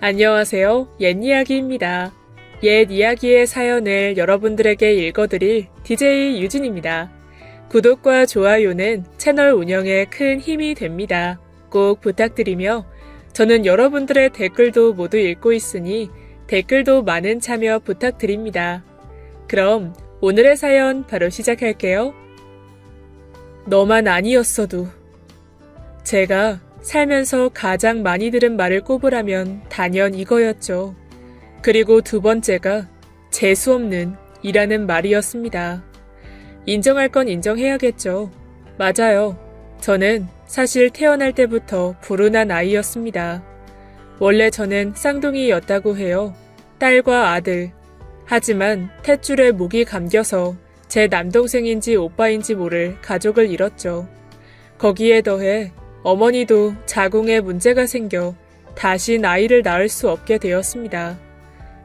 안녕하세요. 옛이야기입니다. 옛이야기의 사연을 여러분들에게 읽어드릴 DJ 유진입니다. 구독과 좋아요는 채널 운영에 큰 힘이 됩니다. 꼭 부탁드리며 저는 여러분들의 댓글도 모두 읽고 있으니 댓글도 많은 참여 부탁드립니다. 그럼 오늘의 사연 바로 시작할게요. 너만 아니었어도. 제가 살면서 가장 많이 들은 말을 꼽으라면 단연 이거였죠. 그리고 두 번째가 재수없는 이라는 말이었습니다. 인정할 건 인정해야겠죠. 맞아요. 저는 사실 태어날 때부터 불운한 아이였습니다. 원래 저는 쌍둥이였다고 해요. 딸과 아들. 하지만 탯줄에 목이 감겨서 제 남동생인지 오빠인지 모를 가족을 잃었죠. 거기에 더해 어머니도 자궁에 문제가 생겨 다시 아이를 낳을 수 없게 되었습니다.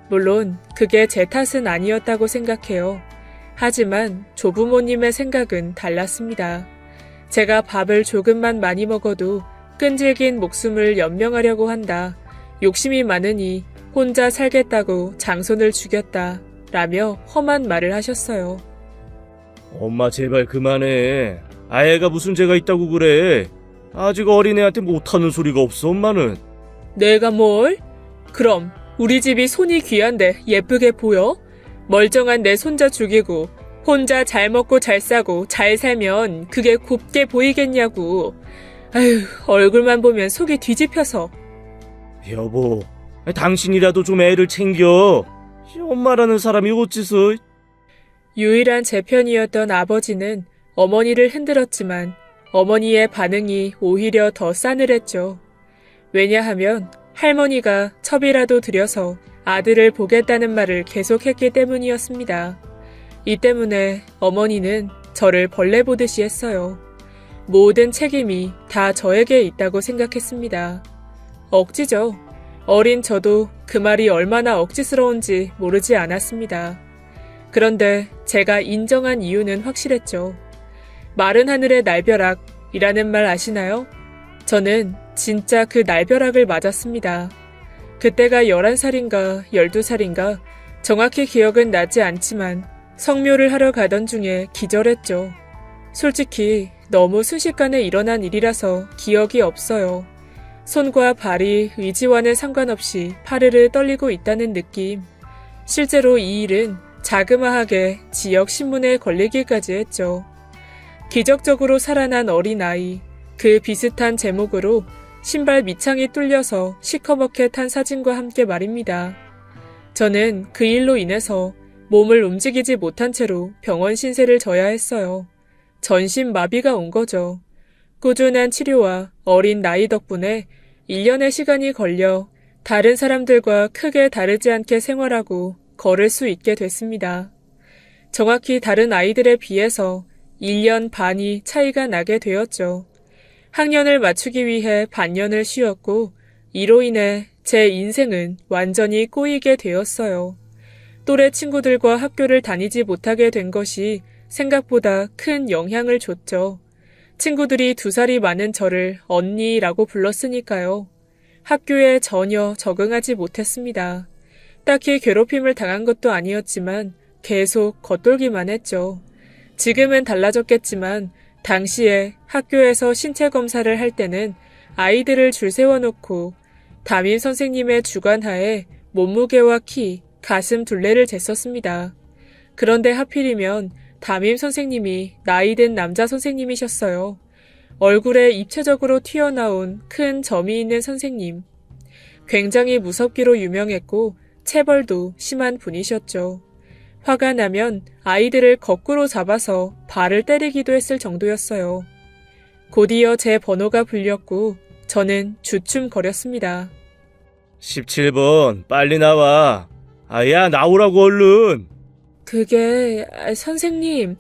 물론 그게 제 탓은 아니었다고 생각해요. 하지만 조부모님의 생각은 달랐습니다. 제가 밥을 조금만 많이 먹어도 끈질긴 목숨을 연명하려고 한다. 욕심이 많으니 혼자 살겠다고 장손을 죽였다. 라며 험한 말을 하셨어요. 엄마 제발 그만해. 아이가 무슨 죄가 있다고 그래. 아직 어린애한테 못하는 소리가 없어 엄마는. 내가 뭘? 그럼 우리 집이 손이 귀한데 예쁘게 보여? 멀쩡한 내 손자 죽이고 혼자 잘 먹고 잘 싸고 잘 살면 그게 곱게 보이겠냐고. 아휴, 얼굴만 보면 속이 뒤집혀서. 여보, 당신이라도 좀 애를 챙겨. 엄마라는 사람이 어째서. 유일한 제 편이었던 아버지는 어머니를 흔들었지만 어머니의 반응이 오히려 더 싸늘했죠. 왜냐하면 할머니가 첩이라도 들여서 아들을 보겠다는 말을 계속했기 때문이었습니다. 이 때문에 어머니는 저를 벌레 보듯이 했어요. 모든 책임이 다 저에게 있다고 생각했습니다. 억지죠. 어린 저도 그 말이 얼마나 억지스러운지 모르지 않았습니다. 그런데 제가 인정한 이유는 확실했죠. 마른 하늘의 날벼락이라는 말 아시나요? 저는 진짜 그 날벼락을 맞았습니다. 그때가 11살인가 12살인가 정확히 기억은 나지 않지만 성묘를 하러 가던 중에 기절했죠. 솔직히 너무 순식간에 일어난 일이라서 기억이 없어요. 손과 발이 의지와는 상관없이 파르르 떨리고 있다는 느낌. 실제로 이 일은 자그마하게 지역 신문에 걸리기까지 했죠. 기적적으로 살아난 어린아이, 그 비슷한 제목으로 신발 밑창이 뚫려서 시커멓게 탄 사진과 함께 말입니다. 저는 그 일로 인해서 몸을 움직이지 못한 채로 병원 신세를 져야 했어요. 전신 마비가 온 거죠. 꾸준한 치료와 어린 나이 덕분에 1년의 시간이 걸려 다른 사람들과 크게 다르지 않게 생활하고 걸을 수 있게 됐습니다. 정확히 다른 아이들에 비해서 1년 반이 차이가 나게 되었죠. 학년을 맞추기 위해 반년을 쉬었고 이로 인해 제 인생은 완전히 꼬이게 되었어요. 또래 친구들과 학교를 다니지 못하게 된 것이 생각보다 큰 영향을 줬죠. 친구들이 2살이 많은 저를 언니라고 불렀으니까요. 학교에 전혀 적응하지 못했습니다. 딱히 괴롭힘을 당한 것도 아니었지만 계속 겉돌기만 했죠. 지금은 달라졌겠지만 당시에 학교에서 신체 검사를 할 때는 아이들을 줄 세워놓고 담임 선생님의 주관하에 몸무게와 키, 가슴 둘레를 쟀었습니다. 그런데 하필이면 담임 선생님이 나이든 남자 선생님이셨어요. 얼굴에 입체적으로 튀어나온 큰 점이 있는 선생님. 굉장히 무섭기로 유명했고 체벌도 심한 분이셨죠. 화가 나면 아이들을 거꾸로 잡아서 발을 때리기도 했을 정도였어요. 곧이어 제 번호가 불렸고 저는 주춤거렸습니다. 17번 빨리 나와. 아야 나오라고 얼른. 그게 선생님,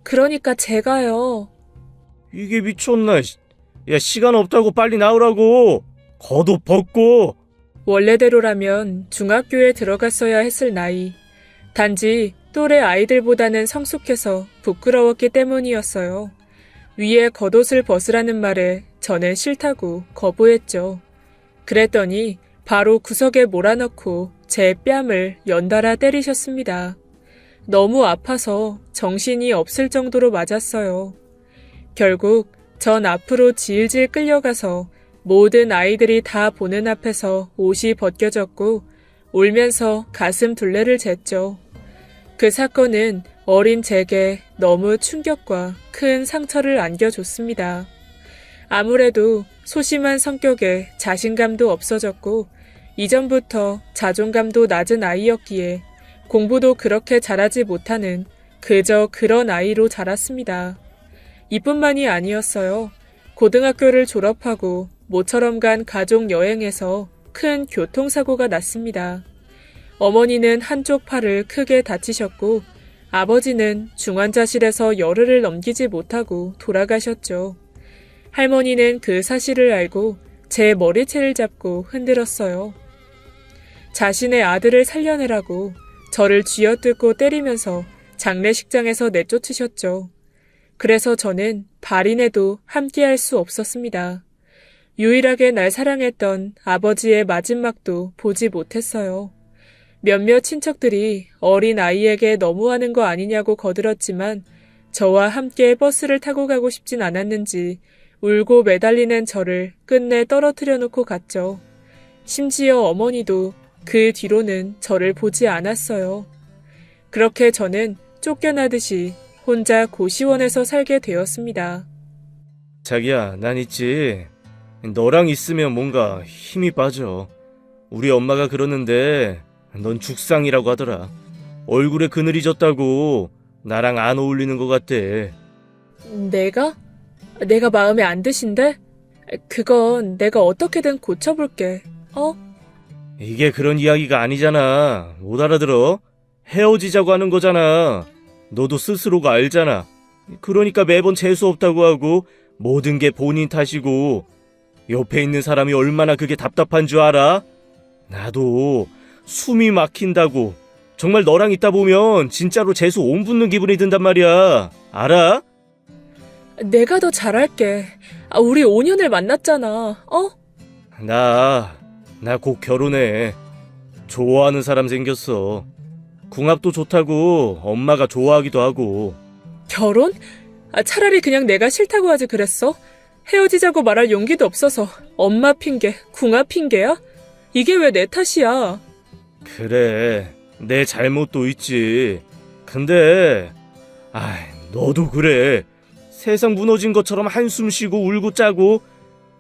그러니까 제가요. 이게 미쳤나. 야 시간 없다고 빨리 나오라고. 겉옷 벗고. 원래대로라면 중학교에 들어갔어야 했을 나이. 단지 또래 아이들보다는 성숙해서 부끄러웠기 때문이었어요. 위에 겉옷을 벗으라는 말에 저는 싫다고 거부했죠. 그랬더니 바로 구석에 몰아넣고 제 뺨을 연달아 때리셨습니다. 너무 아파서 정신이 없을 정도로 맞았어요. 결국 전 앞으로 질질 끌려가서 모든 아이들이 다 보는 앞에서 옷이 벗겨졌고 울면서 가슴 둘레를 쟀죠. 그 사건은 어린 제게 너무 충격과 큰 상처를 안겨줬습니다. 아무래도 소심한 성격에 자신감도 없어졌고 이전부터 자존감도 낮은 아이였기에 공부도 그렇게 잘하지 못하는 그저 그런 아이로 자랐습니다. 이뿐만이 아니었어요. 고등학교를 졸업하고 모처럼 간 가족 여행에서 큰 교통사고가 났습니다. 어머니는 한쪽 팔을 크게 다치셨고 아버지는 중환자실에서 열흘을 넘기지 못하고 돌아가셨죠. 할머니는 그 사실을 알고 제 머리채를 잡고 흔들었어요. 자신의 아들을 살려내라고 저를 쥐어뜯고 때리면서 장례식장에서 내쫓으셨죠. 그래서 저는 발인에도 함께할 수 없었습니다. 유일하게 날 사랑했던 아버지의 마지막도 보지 못했어요. 몇몇 친척들이 어린 아이에게 너무하는 거 아니냐고 거들었지만 저와 함께 버스를 타고 가고 싶진 않았는지 울고 매달리는 저를 끝내 떨어뜨려 놓고 갔죠. 심지어 어머니도 그 뒤로는 저를 보지 않았어요. 그렇게 저는 쫓겨나듯이 혼자 고시원에서 살게 되었습니다. 자기야, 난 있지. 너랑 있으면 뭔가 힘이 빠져. 우리 엄마가 그러는데 넌 죽상이라고 하더라. 얼굴에 그늘이 졌다고 나랑 안 어울리는 것 같대. 내가? 내가 마음에 안 드신데? 그건 내가 어떻게든 고쳐볼게. 이게 그런 이야기가 아니잖아. 못 알아들어? 헤어지자고 하는 거잖아. 너도 스스로가 알잖아. 그러니까 매번 재수없다고 하고 모든 게 본인 탓이고 옆에 있는 사람이 얼마나 그게 답답한 줄 알아? 나도 숨이 막힌다고 정말 너랑 있다 보면 진짜로 재수 온 붙는 기분이 든단 말이야. 알아? 내가 더 잘할게. 우리 5년을 만났잖아. 나 곧 결혼해. 좋아하는 사람 생겼어. 궁합도 좋다고 엄마가 좋아하기도 하고. 결혼? 차라리 그냥 내가 싫다고 하지 그랬어? 헤어지자고 말할 용기도 없어서 엄마 핑계, 궁합 핑계야? 이게 왜 내 탓이야? 그래, 내 잘못도 있지. 근데 너도 그래. 세상 무너진 것처럼 한숨 쉬고 울고 짜고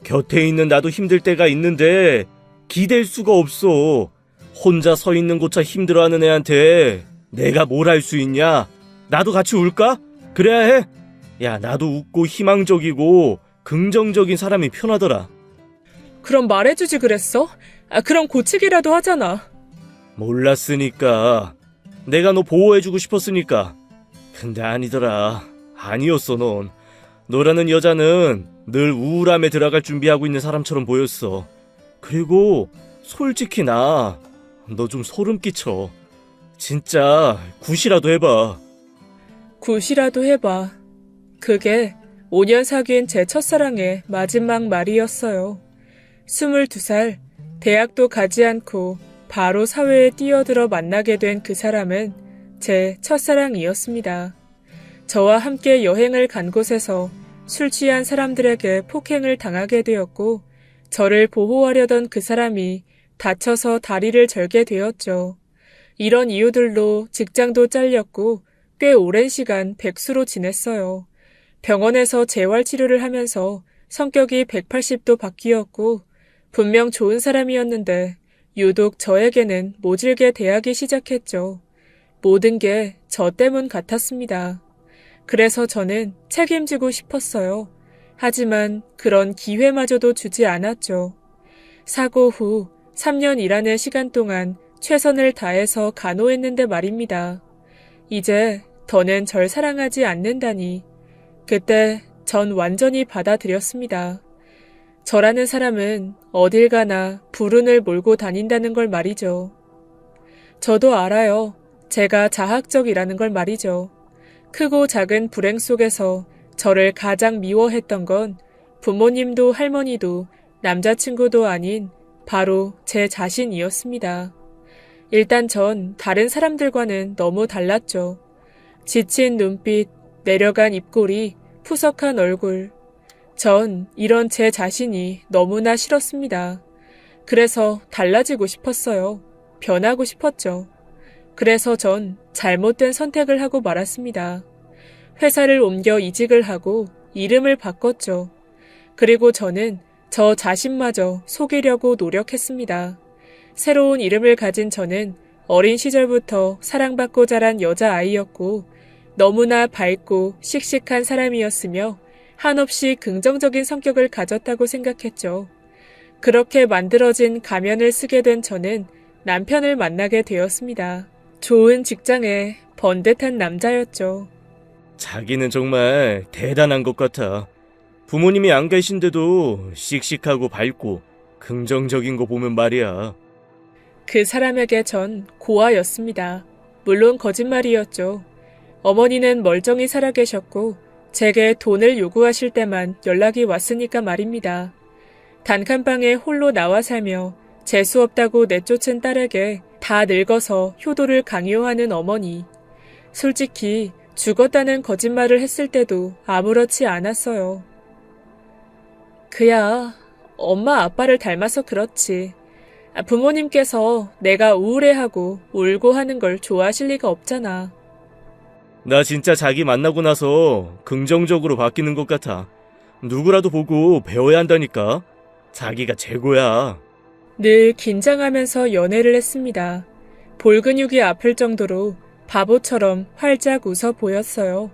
곁에 있는 나도 힘들 때가 있는데 기댈 수가 없어. 혼자 서 있는 것처럼 힘들어하는 애한테 내가 뭘 할 수 있냐? 나도 같이 울까? 그래야 해? 야, 나도 웃고 희망적이고 긍정적인 사람이 편하더라. 그럼 말해주지 그랬어? 그럼 고치기라도 하잖아. 몰랐으니까. 내가 너 보호해주고 싶었으니까. 근데 아니더라. 아니었어, 넌. 너라는 여자는 늘 우울함에 들어갈 준비하고 있는 사람처럼 보였어. 그리고 솔직히 너 좀 소름 끼쳐. 진짜 굿이라도 해봐. 굿이라도 해봐. 그게 5년 사귄 제 첫사랑의 마지막 말이었어요. 22살, 대학도 가지 않고 바로 사회에 뛰어들어 만나게 된 그 사람은 제 첫사랑이었습니다. 저와 함께 여행을 간 곳에서 술 취한 사람들에게 폭행을 당하게 되었고 저를 보호하려던 그 사람이 다쳐서 다리를 절게 되었죠. 이런 이유들로 직장도 잘렸고 꽤 오랜 시간 백수로 지냈어요. 병원에서 재활치료를 하면서 성격이 180도 바뀌었고 분명 좋은 사람이었는데 유독 저에게는 모질게 대하기 시작했죠. 모든 게 저 때문 같았습니다. 그래서 저는 책임지고 싶었어요. 하지만 그런 기회마저도 주지 않았죠. 사고 후 3년 일하는 시간 동안 최선을 다해서 간호했는데 말입니다. 이제 더는 절 사랑하지 않는다니. 그때 전 완전히 받아들였습니다. 저라는 사람은 어딜 가나 불운을 몰고 다닌다는 걸 말이죠. 저도 알아요. 제가 자학적이라는 걸 말이죠. 크고 작은 불행 속에서 저를 가장 미워했던 건 부모님도 할머니도 남자친구도 아닌 바로 제 자신이었습니다. 일단 전 다른 사람들과는 너무 달랐죠. 지친 눈빛, 내려간 입꼬리, 푸석한 얼굴. 전 이런 제 자신이 너무나 싫었습니다. 그래서 달라지고 싶었어요. 변하고 싶었죠. 그래서 전 잘못된 선택을 하고 말았습니다. 회사를 옮겨 이직을 하고 이름을 바꿨죠. 그리고 저는 저 자신마저 속이려고 노력했습니다. 새로운 이름을 가진 저는 어린 시절부터 사랑받고 자란 여자아이였고 너무나 밝고 씩씩한 사람이었으며 한없이 긍정적인 성격을 가졌다고 생각했죠. 그렇게 만들어진 가면을 쓰게 된 저는 남편을 만나게 되었습니다. 좋은 직장에 번듯한 남자였죠. 자기는 정말 대단한 것 같아. 부모님이 안 계신데도 씩씩하고 밝고 긍정적인 거 보면 말이야. 그 사람에게 전 고아였습니다. 물론 거짓말이었죠. 어머니는 멀쩡히 살아계셨고 제게 돈을 요구하실 때만 연락이 왔으니까 말입니다. 단칸방에 홀로 나와 살며 재수 없다고 내쫓은 딸에게 다 늙어서 효도를 강요하는 어머니. 솔직히 죽었다는 거짓말을 했을 때도 아무렇지 않았어요. 그야 엄마 아빠를 닮아서 그렇지. 부모님께서 내가 우울해하고 울고 하는 걸 좋아하실 리가 없잖아. 나 진짜 자기 만나고 나서 긍정적으로 바뀌는 것 같아. 누구라도 보고 배워야 한다니까. 자기가 최고야. 늘 긴장하면서 연애를 했습니다. 볼 근육이 아플 정도로 바보처럼 활짝 웃어 보였어요.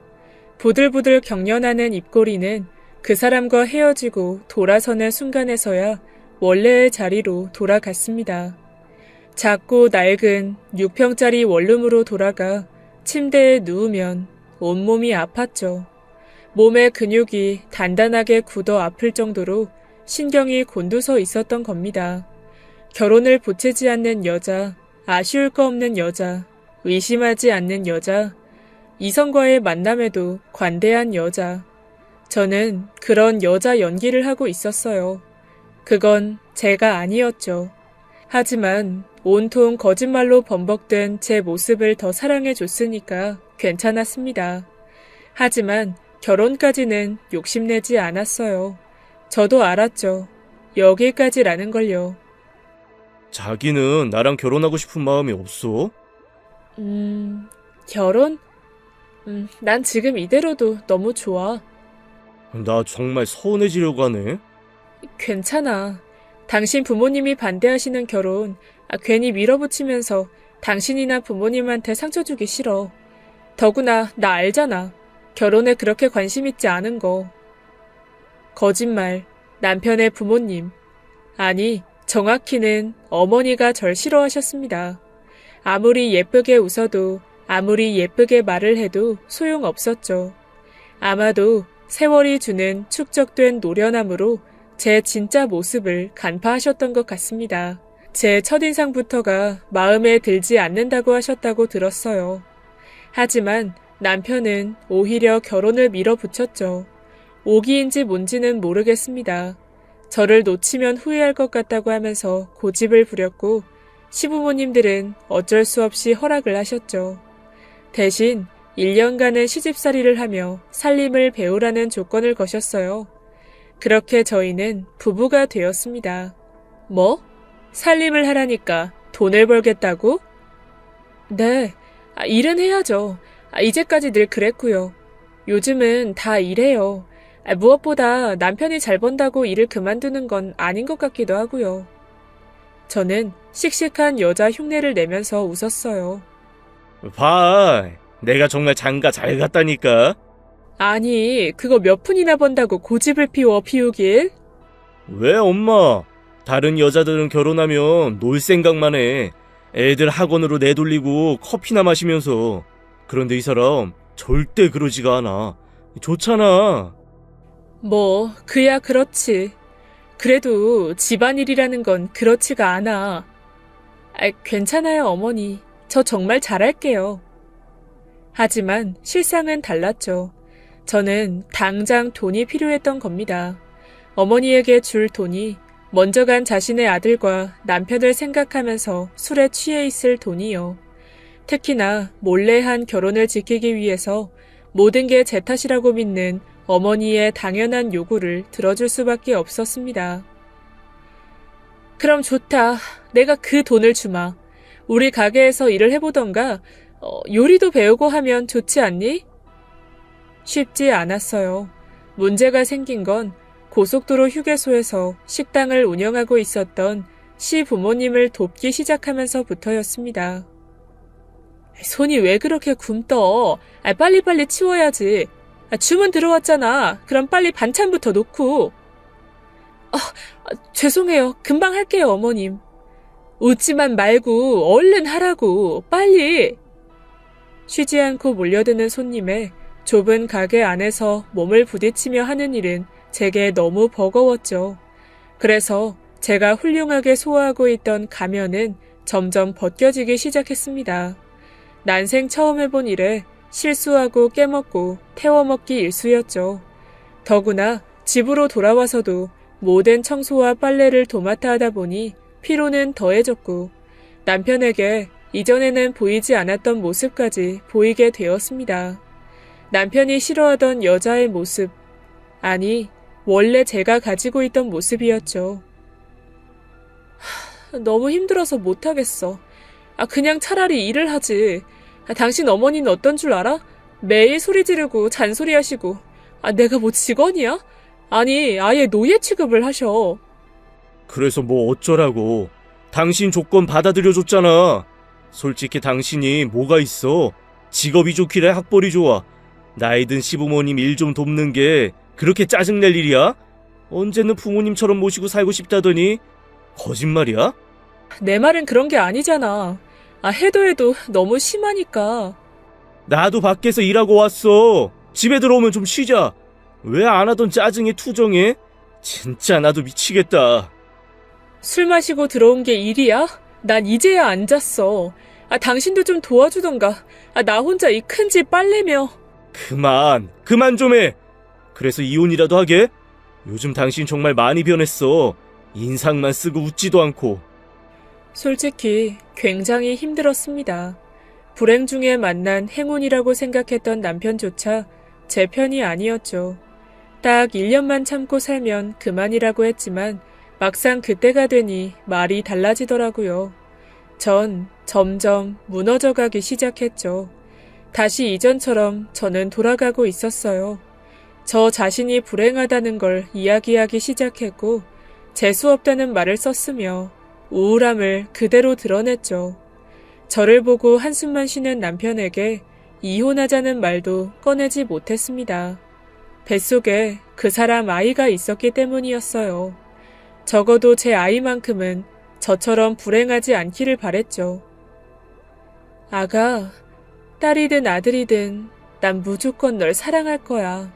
부들부들 경련하는 입꼬리는 그 사람과 헤어지고 돌아서는 순간에서야 원래의 자리로 돌아갔습니다. 작고 낡은 6평짜리 원룸으로 돌아가 침대에 누우면 온몸이 아팠죠. 몸의 근육이 단단하게 굳어 아플 정도로 신경이 곤두서 있었던 겁니다. 결혼을 보채지 않는 여자, 아쉬울 거 없는 여자, 의심하지 않는 여자, 이성과의 만남에도 관대한 여자. 저는 그런 여자 연기를 하고 있었어요. 그건 제가 아니었죠. 하지만 온통 거짓말로 범벅된 제 모습을 더 사랑해줬으니까 괜찮았습니다. 하지만 결혼까지는 욕심내지 않았어요. 저도 알았죠. 여기까지라는 걸요. 자기는 나랑 결혼하고 싶은 마음이 없어? 결혼? 난 지금 이대로도 너무 좋아. 나 정말 서운해지려고 하네. 괜찮아. 당신 부모님이 반대하시는 결혼, 괜히 밀어붙이면서 당신이나 부모님한테 상처 주기 싫어. 더구나 나 알잖아. 결혼에 그렇게 관심 있지 않은 거. 거짓말. 남편의 부모님. 아니, 정확히는 어머니가 절 싫어하셨습니다. 아무리 예쁘게 웃어도 아무리 예쁘게 말을 해도 소용없었죠. 아마도 세월이 주는 축적된 노련함으로 제 진짜 모습을 간파하셨던 것 같습니다. 제 첫인상부터가 마음에 들지 않는다고 하셨다고 들었어요. 하지만 남편은 오히려 결혼을 밀어붙였죠. 오기인지 뭔지는 모르겠습니다. 저를 놓치면 후회할 것 같다고 하면서 고집을 부렸고 시부모님들은 어쩔 수 없이 허락을 하셨죠. 대신 1년간은 시집살이를 하며 살림을 배우라는 조건을 거셨어요. 그렇게 저희는 부부가 되었습니다. 뭐? 살림을 하라니까 돈을 벌겠다고? 네, 일은 해야죠. 이제까지 늘 그랬고요. 요즘은 다 일해요. 무엇보다 남편이 잘 번다고 일을 그만두는 건 아닌 것 같기도 하고요. 저는 씩씩한 여자 흉내를 내면서 웃었어요. 봐, 내가 정말 장가 잘 갔다니까. 아니, 그거 몇 푼이나 번다고 고집을 피워 피우길? 왜 엄마? 다른 여자들은 결혼하면 놀 생각만 해. 애들 학원으로 내돌리고 커피나 마시면서. 그런데 이 사람 절대 그러지가 않아. 좋잖아. 뭐, 그야 그렇지. 그래도 집안일이라는 건 그렇지가 않아. 괜찮아요, 어머니. 저 정말 잘할게요. 하지만 실상은 달랐죠. 저는 당장 돈이 필요했던 겁니다. 어머니에게 줄 돈이 먼저 간 자신의 아들과 남편을 생각하면서 술에 취해 있을 돈이요. 특히나 몰래 한 결혼을 지키기 위해서 모든 게 제 탓이라고 믿는 어머니의 당연한 요구를 들어줄 수밖에 없었습니다. 그럼 좋다. 내가 그 돈을 주마. 우리 가게에서 일을 해보던가 요리도 배우고 하면 좋지 않니? 쉽지 않았어요. 문제가 생긴 건 고속도로 휴게소에서 식당을 운영하고 있었던 시부모님을 돕기 시작하면서부터였습니다. 손이 왜 그렇게 굼떠? 빨리빨리 치워야지. 주문 들어왔잖아. 그럼 빨리 반찬부터 놓고. 죄송해요. 금방 할게요, 어머님. 웃지만 말고 얼른 하라고. 빨리. 쉬지 않고 몰려드는 손님에 좁은 가게 안에서 몸을 부딪히며 하는 일은 제게 너무 버거웠죠. 그래서 제가 훌륭하게 소화하고 있던 가면은 점점 벗겨지기 시작했습니다. 난생 처음 해본 일에 실수하고 깨먹고 태워먹기 일쑤였죠. 더구나 집으로 돌아와서도 모든 청소와 빨래를 도맡아 하다 보니 피로는 더해졌고 남편에게 이전에는 보이지 않았던 모습까지 보이게 되었습니다. 남편이 싫어하던 여자의 모습, 아니 원래 제가 가지고 있던 모습이었죠. 너무 힘들어서 못하겠어. 그냥 차라리 일을 하지. 당신 어머니는 어떤 줄 알아? 매일 소리 지르고 잔소리하시고. 내가 뭐 직원이야? 아니, 아예 노예 취급을 하셔. 그래서 뭐 어쩌라고. 당신 조건 받아들여줬잖아. 솔직히 당신이 뭐가 있어. 직업이 좋길래 학벌이 좋아. 나이 든 시부모님 일 좀 돕는 게 그렇게 짜증낼 일이야? 언제는 부모님처럼 모시고 살고 싶다더니 거짓말이야? 내 말은 그런 게 아니잖아. 해도 너무 심하니까. 나도 밖에서 일하고 왔어. 집에 들어오면 좀 쉬자. 왜 안 하던 짜증에 투정해? 진짜 나도 미치겠다. 술 마시고 들어온 게 일이야? 난 이제야 앉았어. 당신도 좀 도와주던가. 나 혼자 이 큰 집 빨래며. 그만 좀 해. 그래서 이혼이라도 하게? 요즘 당신 정말 많이 변했어. 인상만 쓰고 웃지도 않고. 솔직히 굉장히 힘들었습니다. 불행 중에 만난 행운이라고 생각했던 남편조차 제 편이 아니었죠. 딱 1년만 참고 살면 그만이라고 했지만 막상 그때가 되니 말이 달라지더라고요. 전 점점 무너져가기 시작했죠. 다시 이전처럼 저는 돌아가고 있었어요. 저 자신이 불행하다는 걸 이야기하기 시작했고 재수없다는 말을 썼으며 우울함을 그대로 드러냈죠. 저를 보고 한숨만 쉬는 남편에게 이혼하자는 말도 꺼내지 못했습니다. 뱃속에 그 사람 아이가 있었기 때문이었어요. 적어도 제 아이만큼은 저처럼 불행하지 않기를 바랬죠. 아가, 딸이든 아들이든 난 무조건 널 사랑할 거야.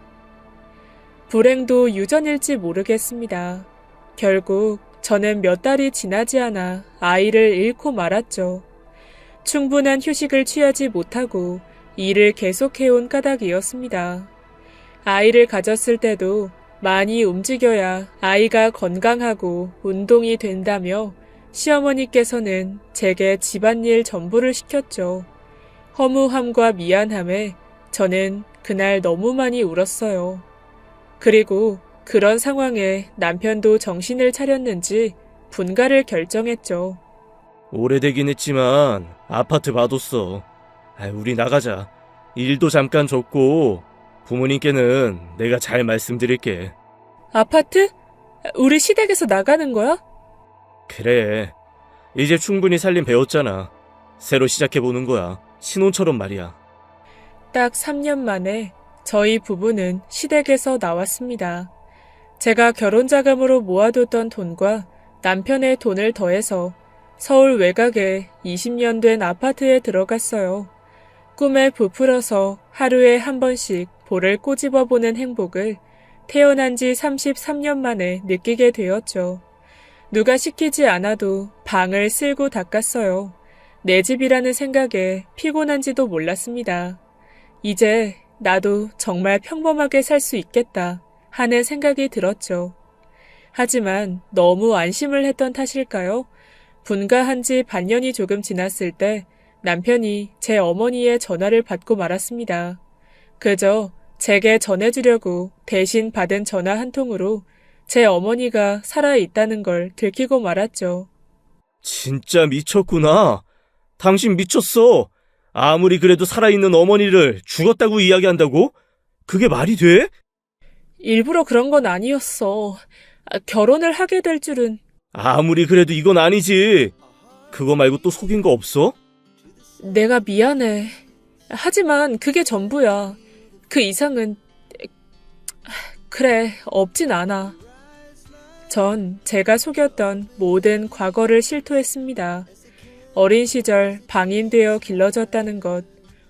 불행도 유전일지 모르겠습니다. 결국 저는 몇 달이 지나지 않아 아이를 잃고 말았죠. 충분한 휴식을 취하지 못하고 일을 계속해온 까닭이었습니다. 아이를 가졌을 때도 많이 움직여야 아이가 건강하고 운동이 된다며 시어머니께서는 제게 집안일 전부를 시켰죠. 허무함과 미안함에 저는 그날 너무 많이 울었어요. 그리고 그런 상황에 남편도 정신을 차렸는지 분가를 결정했죠. 오래되긴 했지만 아파트 봐뒀어. 우리 나가자. 일도 잠깐 줬고 부모님께는 내가 잘 말씀드릴게. 아파트? 우리 시댁에서 나가는 거야? 그래. 이제 충분히 살림 배웠잖아. 새로 시작해보는 거야. 신혼처럼 말이야. 딱 3년 만에 저희 부부는 시댁에서 나왔습니다. 제가 결혼자금으로 모아뒀던 돈과 남편의 돈을 더해서 서울 외곽에 20년 된 아파트에 들어갔어요. 꿈에 부풀어서 하루에 한 번씩 볼을 꼬집어보는 행복을 태어난 지 33년 만에 느끼게 되었죠. 누가 시키지 않아도 방을 쓸고 닦았어요. 내 집이라는 생각에 피곤한지도 몰랐습니다. 이제 나도 정말 평범하게 살 수 있겠다 하는 생각이 들었죠. 하지만 너무 안심을 했던 탓일까요? 분가한 지 반년이 조금 지났을 때 남편이 제 어머니의 전화를 받고 말았습니다. 그저 제게 전해주려고 대신 받은 전화 한 통으로 제 어머니가 살아있다는 걸 들키고 말았죠. 진짜 미쳤구나. 당신 미쳤어. 아무리 그래도 살아있는 어머니를 죽었다고 이야기한다고? 그게 말이 돼? 일부러 그런 건 아니었어. 결혼을 하게 될 줄은. 아무리 그래도 이건 아니지. 그거 말고 또 속인 거 없어? 내가 미안해. 하지만 그게 전부야. 그 이상은 그래, 없진 않아. 전 제가 속였던 모든 과거를 실토했습니다. 어린 시절 방인되어 길러졌다는 것,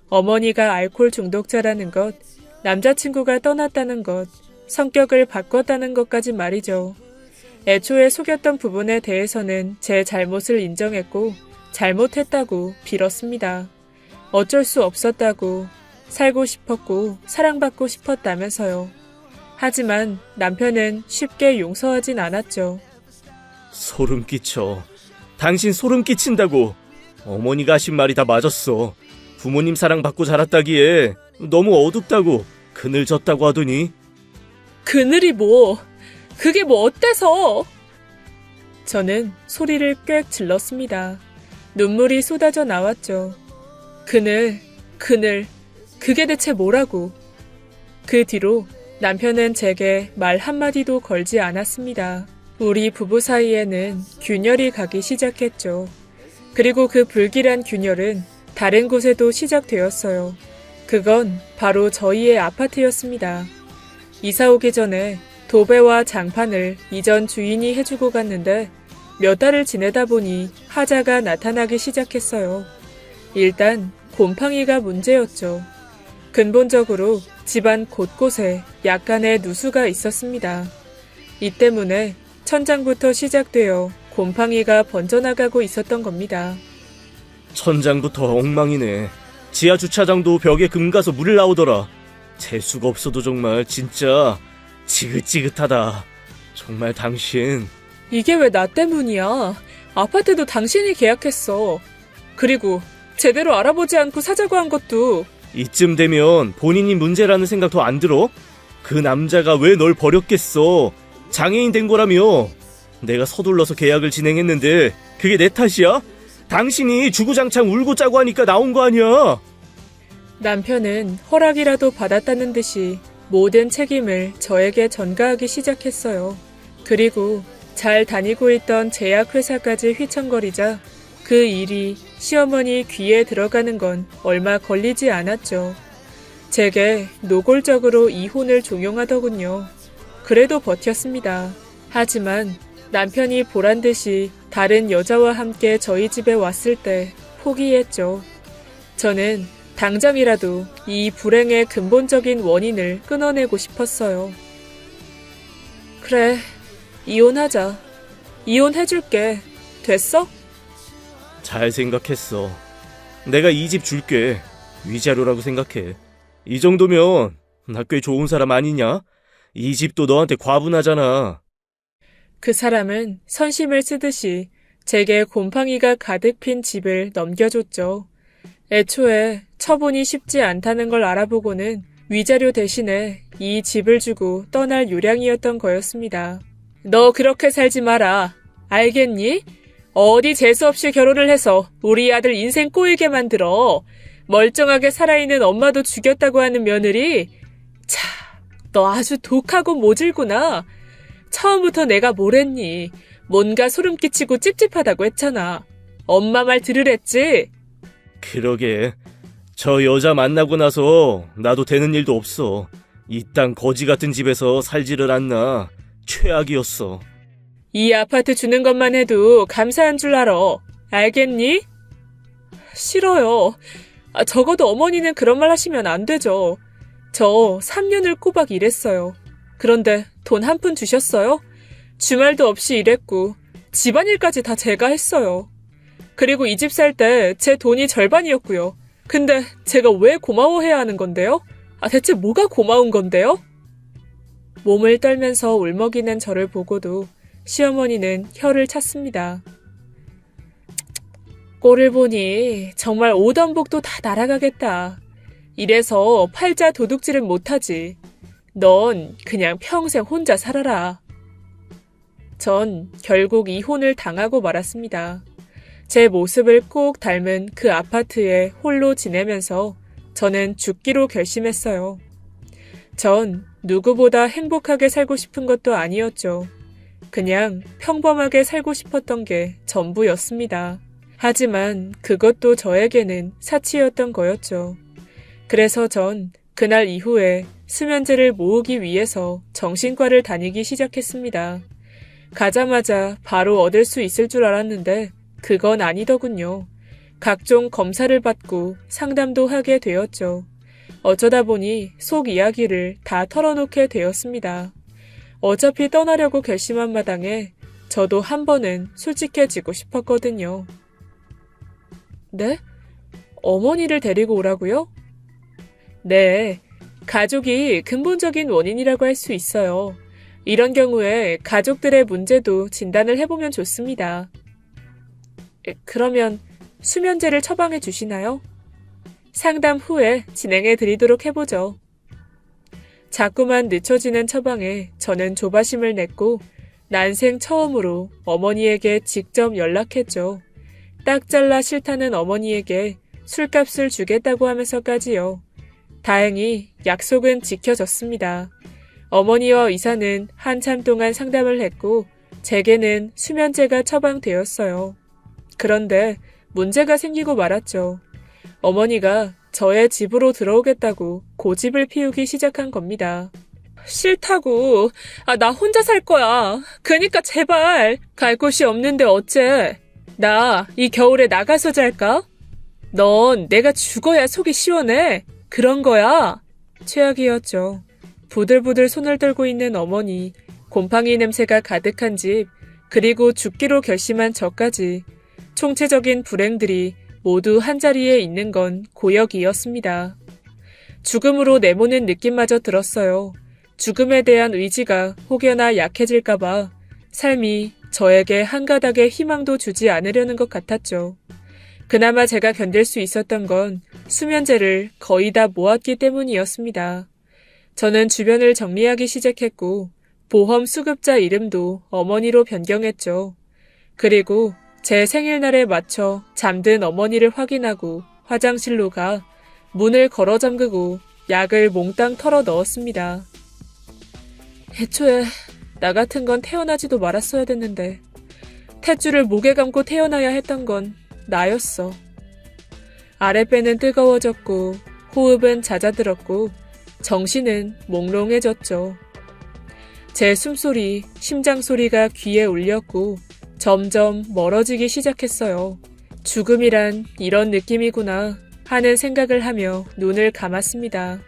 어머니가 알코올 중독자라는 것, 남자친구가 떠났다는 것, 성격을 바꿨다는 것까지 말이죠. 애초에 속였던 부분에 대해서는 제 잘못을 인정했고 잘못했다고 빌었습니다. 어쩔 수 없었다고, 살고 싶었고 사랑받고 싶었다면서요. 하지만 남편은 쉽게 용서하진 않았죠. 소름 끼쳐. 당신 소름 끼친다고. 어머니가 하신 말이 다 맞았어. 부모님 사랑받고 자랐다기에 너무 어둡다고 그늘 졌다고 하더니. 그늘이 뭐, 그게 뭐 어때서? 저는 소리를 꽥 질렀습니다. 눈물이 쏟아져 나왔죠. 그늘, 그게 대체 뭐라고? 그 뒤로 남편은 제게 말 한마디도 걸지 않았습니다. 우리 부부 사이에는 균열이 가기 시작했죠. 그리고 그 불길한 균열은 다른 곳에도 시작되었어요. 그건 바로 저희의 아파트였습니다. 이사 오기 전에 도배와 장판을 이전 주인이 해주고 갔는데 몇 달을 지내다 보니 하자가 나타나기 시작했어요. 일단 곰팡이가 문제였죠. 근본적으로 집안 곳곳에 약간의 누수가 있었습니다. 이 때문에 천장부터 시작되어 곰팡이가 번져나가고 있었던 겁니다. 천장부터 엉망이네. 지하 주차장도 벽에 금 가서 물 나오더라. 재수가 없어도 정말 진짜 지긋지긋하다. 정말 당신. 이게 왜 나 때문이야? 아파트도 당신이 계약했어. 그리고 제대로 알아보지 않고 사자고 한 것도. 이쯤 되면 본인이 문제라는 생각 더 안 들어? 그 남자가 왜 널 버렸겠어? 장애인 된 거라며. 내가 서둘러서 계약을 진행했는데 그게 내 탓이야? 당신이 주구장창 울고 짜고 하니까 나온 거 아니야. 남편은 허락이라도 받았다는 듯이 모든 책임을 저에게 전가하기 시작했어요. 그리고 잘 다니고 있던 제약회사까지 휘청거리자 그 일이 시어머니 귀에 들어가는 건 얼마 걸리지 않았죠. 제게 노골적으로 이혼을 종용하더군요. 그래도 버텼습니다. 하지만 남편이 보란듯이 다른 여자와 함께 저희 집에 왔을 때 포기했죠. 저는 당장이라도 이 불행의 근본적인 원인을 끊어내고 싶었어요. 그래, 이혼하자. 이혼해줄게. 됐어? 잘 생각했어. 내가 이 집 줄게. 위자료라고 생각해. 이 정도면 나 꽤 좋은 사람 아니냐? 이 집도 너한테 과분하잖아. 그 사람은 선심을 쓰듯이 제게 곰팡이가 가득 핀 집을 넘겨줬죠. 애초에 처분이 쉽지 않다는 걸 알아보고는 위자료 대신에 이 집을 주고 떠날 요량이었던 거였습니다. 너 그렇게 살지 마라. 알겠니? 어디 재수없이 결혼을 해서 우리 아들 인생 꼬이게 만들어. 멀쩡하게 살아있는 엄마도 죽였다고 하는 며느리. 차, 너 아주 독하고 모질구나. 처음부터 내가 뭘 했니? 뭔가 소름 끼치고 찝찝하다고 했잖아. 엄마 말 들으랬지? 그러게. 저 여자 만나고 나서 나도 되는 일도 없어. 이 땅 거지 같은 집에서 살지를 않나. 최악이었어. 이 아파트 주는 것만 해도 감사한 줄 알아. 알겠니? 싫어요. 적어도 어머니는 그런 말 하시면 안 되죠. 저 3년을 꼬박 일했어요. 그런데 돈 한 푼 주셨어요? 주말도 없이 일했고 집안일까지 다 제가 했어요. 그리고 이 집 살 때 제 돈이 절반이었고요. 근데 제가 왜 고마워해야 하는 건데요? 대체 뭐가 고마운 건데요? 몸을 떨면서 울먹이는 저를 보고도 시어머니는 혀를 찼습니다. 꼴을 보니 정말 오던복도 다 날아가겠다. 이래서 팔자 도둑질은 못하지. 넌 그냥 평생 혼자 살아라. 전 결국 이혼을 당하고 말았습니다. 제 모습을 꼭 닮은 그 아파트에 홀로 지내면서 저는 죽기로 결심했어요. 전 누구보다 행복하게 살고 싶은 것도 아니었죠. 그냥 평범하게 살고 싶었던 게 전부였습니다. 하지만 그것도 저에게는 사치였던 거였죠. 그래서 전 그날 이후에 수면제를 모으기 위해서 정신과를 다니기 시작했습니다. 가자마자 바로 얻을 수 있을 줄 알았는데 그건 아니더군요. 각종 검사를 받고 상담도 하게 되었죠. 어쩌다 보니 속 이야기를 다 털어놓게 되었습니다. 어차피 떠나려고 결심한 마당에 저도 한 번은 솔직해지고 싶었거든요. 네? 어머니를 데리고 오라고요? 네, 가족이 근본적인 원인이라고 할 수 있어요. 이런 경우에 가족들의 문제도 진단을 해보면 좋습니다. 그러면 수면제를 처방해 주시나요? 상담 후에 진행해 드리도록 해보죠. 자꾸만 늦춰지는 처방에 저는 조바심을 냈고 난생 처음으로 어머니에게 직접 연락했죠. 딱 잘라 싫다는 어머니에게 술값을 주겠다고 하면서까지요. 다행히 약속은 지켜졌습니다. 어머니와 의사는 한참 동안 상담을 했고 제게는 수면제가 처방되었어요. 그런데 문제가 생기고 말았죠. 어머니가 저의 집으로 들어오겠다고 고집을 피우기 시작한 겁니다. 싫다고. 나 혼자 살 거야. 그러니까 제발. 갈 곳이 없는데 어째. 나 이 겨울에 나가서 잘까? 넌 내가 죽어야 속이 시원해. 그런 거야. 최악이었죠. 부들부들 손을 들고 있는 어머니, 곰팡이 냄새가 가득한 집, 그리고 죽기로 결심한 저까지 총체적인 불행들이 모두 한자리에 있는 건 고역이었습니다. 죽음으로 내모는 느낌마저 들었어요. 죽음에 대한 의지가 혹여나 약해질까봐 삶이 저에게 한 가닥의 희망도 주지 않으려는 것 같았죠. 그나마 제가 견딜 수 있었던 건 수면제를 거의 다 모았기 때문이었습니다. 저는 주변을 정리하기 시작했고 보험 수급자 이름도 어머니로 변경했죠. 그리고 제 생일날에 맞춰 잠든 어머니를 확인하고 화장실로 가 문을 걸어 잠그고 약을 몽땅 털어 넣었습니다. 애초에 나 같은 건 태어나지도 말았어야 됐는데 탯줄을 목에 감고 태어나야 했던 건 나였어. 아랫배는 뜨거워졌고 호흡은 잦아들었고 정신은 몽롱해졌죠. 제 숨소리, 심장소리가 귀에 울렸고 점점 멀어지기 시작했어요. 죽음이란 이런 느낌이구나 하는 생각을 하며 눈을 감았습니다.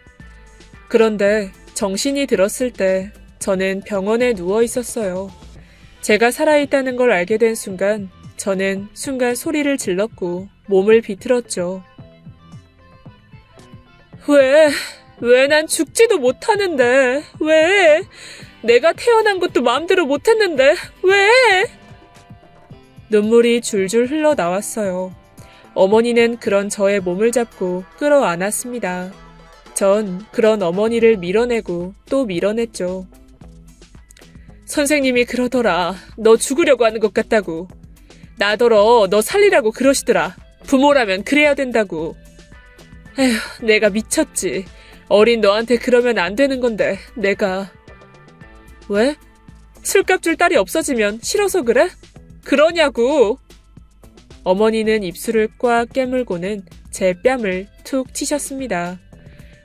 그런데 정신이 들었을 때 저는 병원에 누워 있었어요. 제가 살아있다는 걸 알게 된 순간 저는 순간 소리를 질렀고 몸을 비틀었죠. 왜 난 죽지도 못하는데? 왜? 내가 태어난 것도 마음대로 못했는데 왜? 눈물이 줄줄 흘러나왔어요. 어머니는 그런 저의 몸을 잡고 끌어안았습니다. 전 그런 어머니를 밀어내고 또 밀어냈죠. 선생님이 그러더라. 너 죽으려고 하는 것 같다고. 나더러 너 살리라고 그러시더라. 부모라면 그래야 된다고. 에휴, 내가 미쳤지. 어린 너한테 그러면 안 되는 건데 내가. 왜? 술값 줄 딸이 없어지면 싫어서 그래? 그러냐고. 어머니는 입술을 꽉 깨물고는 제 뺨을 툭 치셨습니다.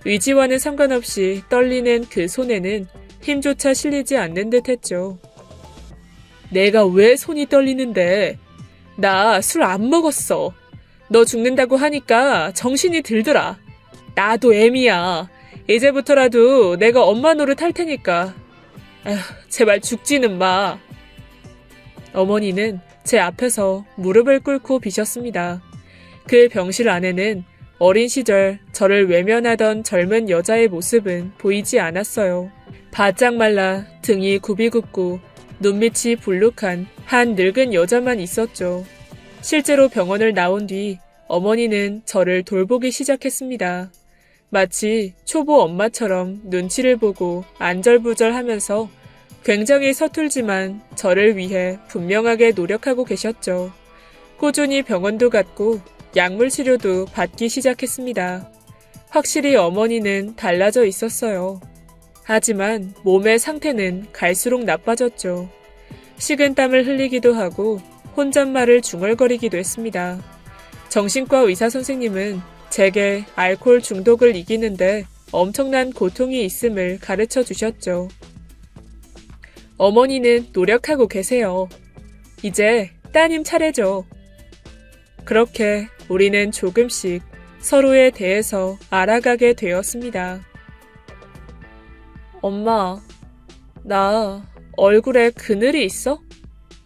의지와는 상관없이 떨리는 그 손에는 힘조차 실리지 않는 듯 했죠. 내가 왜 손이 떨리는데? 나 술 안 먹었어. 너 죽는다고 하니까 정신이 들더라. 나도 애미야. 이제부터라도 내가 엄마 노릇 할 테니까. 에휴, 제발 죽지는 마. 어머니는 제 앞에서 무릎을 꿇고 비셨습니다. 그 병실 안에는 어린 시절 저를 외면하던 젊은 여자의 모습은 보이지 않았어요. 바짝 말라 등이 굽이굽고 눈빛이 불룩한 한 늙은 여자만 있었죠. 실제로 병원을 나온 뒤 어머니는 저를 돌보기 시작했습니다. 마치 초보 엄마처럼 눈치를 보고 안절부절하면서 굉장히 서툴지만 저를 위해 분명하게 노력하고 계셨죠. 꾸준히 병원도 갔고 약물 치료도 받기 시작했습니다. 확실히 어머니는 달라져 있었어요. 하지만 몸의 상태는 갈수록 나빠졌죠. 식은땀을 흘리기도 하고 혼잣말을 중얼거리기도 했습니다. 정신과 의사 선생님은 제게 알코올 중독을 이기는데 엄청난 고통이 있음을 가르쳐 주셨죠. 어머니는 노력하고 계세요. 이제 따님 차례죠. 그렇게 우리는 조금씩 서로에 대해서 알아가게 되었습니다. 엄마, 나 얼굴에 그늘이 있어?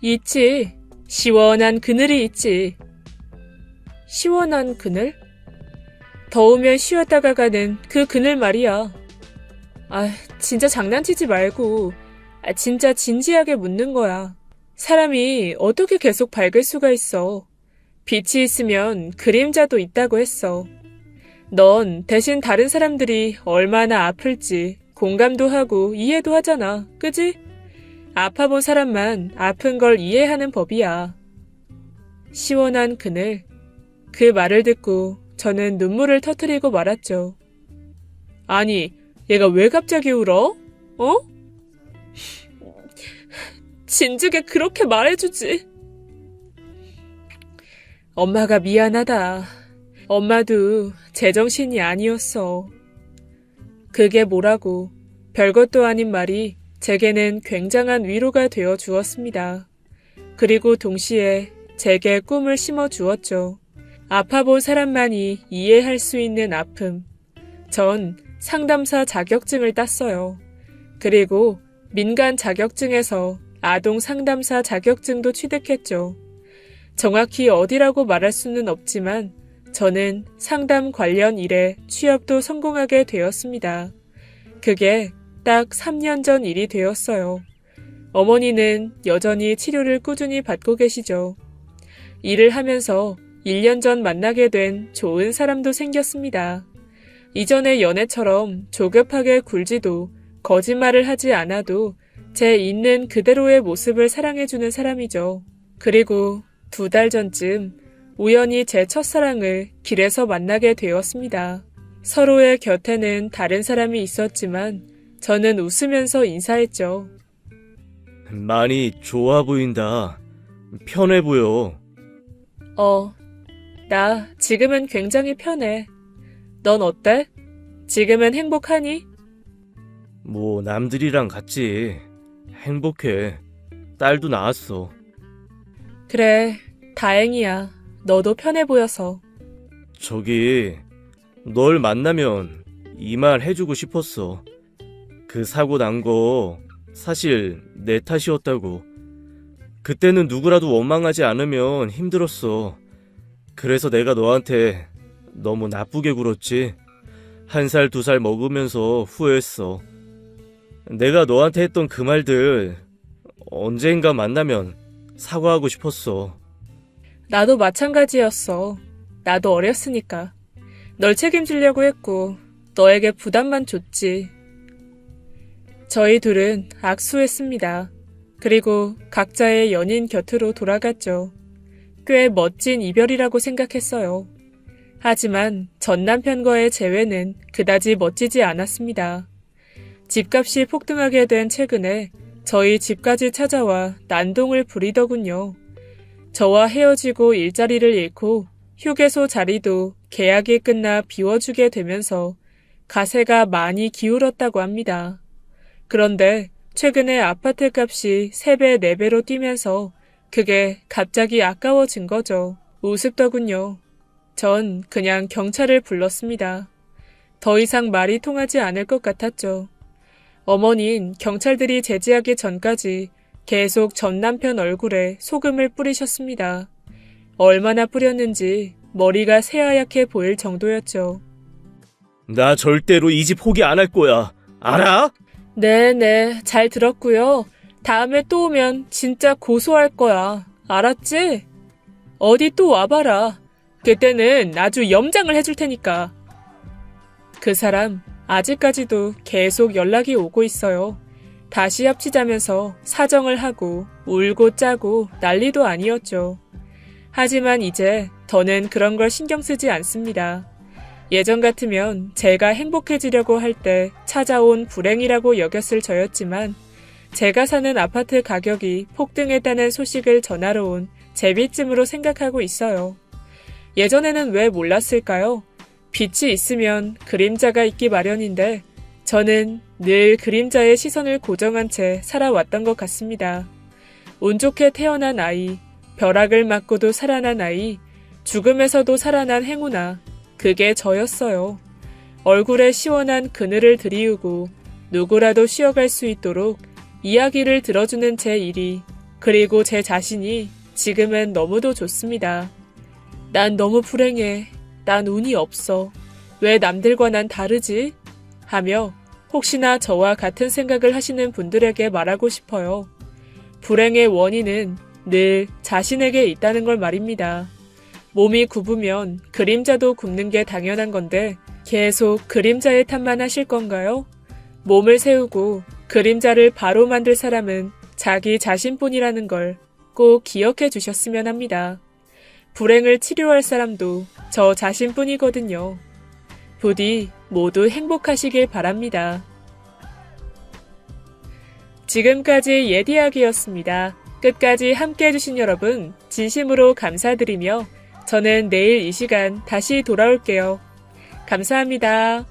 있지. 시원한 그늘이 있지. 시원한 그늘? 더우면 쉬었다가 가는 그 그늘 말이야. 진짜 장난치지 말고 진짜 진지하게 묻는 거야. 사람이 어떻게 계속 밝을 수가 있어. 빛이 있으면 그림자도 있다고 했어. 넌 대신 다른 사람들이 얼마나 아플지 공감도 하고 이해도 하잖아. 그지? 아파본 사람만 아픈 걸 이해하는 법이야. 시원한 그늘. 그 말을 듣고 저는 눈물을 터뜨리고 말았죠. 아니, 얘가 왜 갑자기 울어? 어? 진즉에 그렇게 말해주지. 엄마가 미안하다. 엄마도 제정신이 아니었어. 그게 뭐라고 별것도 아닌 말이 제게는 굉장한 위로가 되어 주었습니다. 그리고 동시에 제게 꿈을 심어 주었죠. 아파본 사람만이 이해할 수 있는 아픔. 전 상담사 자격증을 땄어요. 그리고 민간 자격증에서 아동 상담사 자격증도 취득했죠. 정확히 어디라고 말할 수는 없지만 저는 상담 관련 일에 취업도 성공하게 되었습니다. 그게 딱 3년 전 일이 되었어요. 어머니는 여전히 치료를 꾸준히 받고 계시죠. 일을 하면서 1년 전 만나게 된 좋은 사람도 생겼습니다. 이전의 연애처럼 조급하게 굴지도 거짓말을 하지 않아도 제 있는 그대로의 모습을 사랑해주는 사람이죠. 그리고 2달 전쯤 우연히 제 첫사랑을 길에서 만나게 되었습니다. 서로의 곁에는 다른 사람이 있었지만 저는 웃으면서 인사했죠. 많이 좋아 보인다. 편해 보여. 나 지금은 굉장히 편해. 넌 어때? 지금은 행복하니? 뭐 남들이랑 같지. 행복해. 딸도 낳았어. 그래, 다행이야. 너도 편해 보여서. 저기 널 만나면 이 말 해주고 싶었어. 그 사고 난 거 사실 내 탓이었다고. 그때는 누구라도 원망하지 않으면 힘들었어. 그래서 내가 너한테 너무 나쁘게 굴었지. 1살, 2살 먹으면서 후회했어. 내가 너한테 했던 그 말들 언젠가 만나면 사과하고 싶었어. 나도 마찬가지였어. 나도 어렸으니까. 널 책임지려고 했고 너에게 부담만 줬지. 저희 둘은 악수했습니다. 그리고 각자의 연인 곁으로 돌아갔죠. 꽤 멋진 이별이라고 생각했어요. 하지만 전 남편과의 재회는 그다지 멋지지 않았습니다. 집값이 폭등하게 된 최근에 저희 집까지 찾아와 난동을 부리더군요. 저와 헤어지고 일자리를 잃고 휴게소 자리도 계약이 끝나 비워주게 되면서 가세가 많이 기울었다고 합니다. 그런데 최근에 아파트 값이 3배, 4배로 뛰면서 그게 갑자기 아까워진 거죠. 우습더군요. 전 그냥 경찰을 불렀습니다. 더 이상 말이 통하지 않을 것 같았죠. 어머니는 경찰들이 제지하기 전까지 계속 전 남편 얼굴에 소금을 뿌리셨습니다. 얼마나 뿌렸는지 머리가 새하얗게 보일 정도였죠. 나 절대로 이 집 포기 안 할 거야. 알아? 네네, 잘 들었고요. 다음에 또 오면 진짜 고소할 거야. 알았지? 어디 또 와봐라. 그때는 아주 염장을 해줄 테니까. 그 사람 아직까지도 계속 연락이 오고 있어요. 다시 합치자면서 사정을 하고 울고 짜고 난리도 아니었죠. 하지만 이제 더는 그런 걸 신경 쓰지 않습니다. 예전 같으면 제가 행복해지려고 할 때 찾아온 불행이라고 여겼을 저였지만 제가 사는 아파트 가격이 폭등했다는 소식을 전하러 온 제비쯤으로 생각하고 있어요. 예전에는 왜 몰랐을까요? 빛이 있으면 그림자가 있기 마련인데 저는 늘 그림자의 시선을 고정한 채 살아왔던 것 같습니다. 운 좋게 태어난 아이, 벼락을 맞고도 살아난 아이, 죽음에서도 살아난 행운아, 그게 저였어요. 얼굴에 시원한 그늘을 들이우고 누구라도 쉬어갈 수 있도록 이야기를 들어주는 제 일이, 그리고 제 자신이 지금은 너무도 좋습니다. 난 너무 불행해. 난 운이 없어. 왜 남들과 난 다르지? 하며 혹시나 저와 같은 생각을 하시는 분들에게 말하고 싶어요. 불행의 원인은 늘 자신에게 있다는 걸 말입니다. 몸이 굽으면 그림자도 굽는 게 당연한 건데 계속 그림자의 탓만 하실 건가요? 몸을 세우고 그림자를 바로 만들 사람은 자기 자신뿐이라는 걸 꼭 기억해 주셨으면 합니다. 불행을 치료할 사람도 저 자신뿐이거든요. 부디 모두 행복하시길 바랍니다. 지금까지 예디야기였습니다. 끝까지 함께 해주신 여러분 진심으로 감사드리며 저는 내일 이 시간 다시 돌아올게요. 감사합니다.